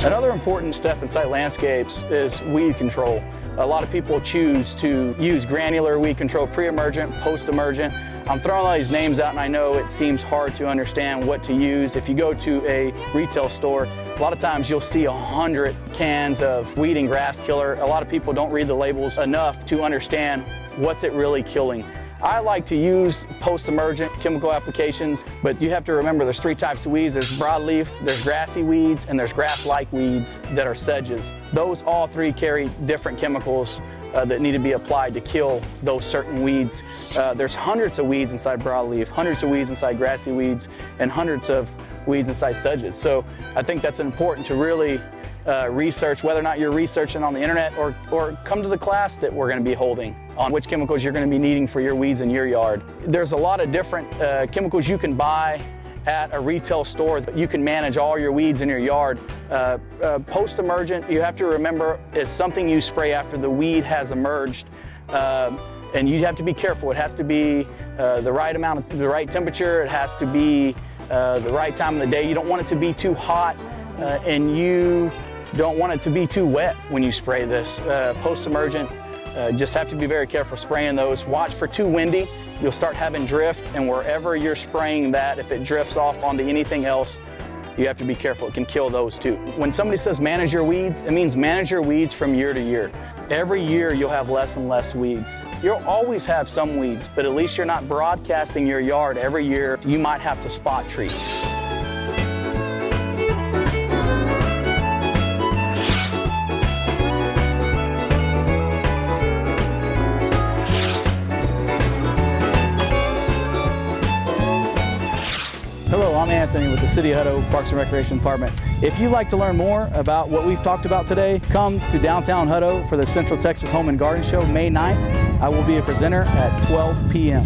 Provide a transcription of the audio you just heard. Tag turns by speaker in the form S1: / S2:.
S1: Another important step in site landscapes is weed control. A lot of people choose to use granular weed control, pre-emergent, post-emergent. I'm throwing all these names out and I know it seems hard to understand what to use. If you go to a retail store, a lot of times you'll see 100 cans of weed and grass killer. A lot of people don't read the labels enough to understand what's it really killing. I like to use post-emergent chemical applications, but you have to remember there's 3 types of weeds. There's broadleaf, there's grassy weeds, and there's grass-like weeds that are sedges. Those all 3 carry different chemicals that need to be applied to kill those certain weeds. There's hundreds of weeds inside broadleaf, hundreds of weeds inside grassy weeds, and hundreds of weeds inside sedges. So I think that's important to really research, whether or not you're researching on the internet or come to the class that we're going to be holding on which chemicals you're going to be needing for your weeds in your yard. There's a lot of different chemicals you can buy at a retail store that you can manage all your weeds in your yard. Post-emergent, you have to remember, is something you spray after the weed has emerged. And you have to be careful. It has to be the right amount, the right temperature. It has to be the right time of the day. You don't want it to be too hot, and you don't want it to be too wet when you spray this. Post-emergent, just have to be very careful spraying those. Watch for too windy. You'll start having drift, and wherever you're spraying that, if it drifts off onto anything else, you have to be careful. It can kill those too. When somebody says manage your weeds, it means manage your weeds from year to year. Every year you'll have less and less weeds. You'll always have some weeds, but at least you're not broadcasting your yard every year. You might have to spot treat. Hello, I'm Anthony with the City of Hutto Parks and Recreation Department. If you'd like to learn more about what we've talked about today, come to downtown Hutto for the Central Texas Home and Garden Show May 9th. I will be a presenter at 12 p.m.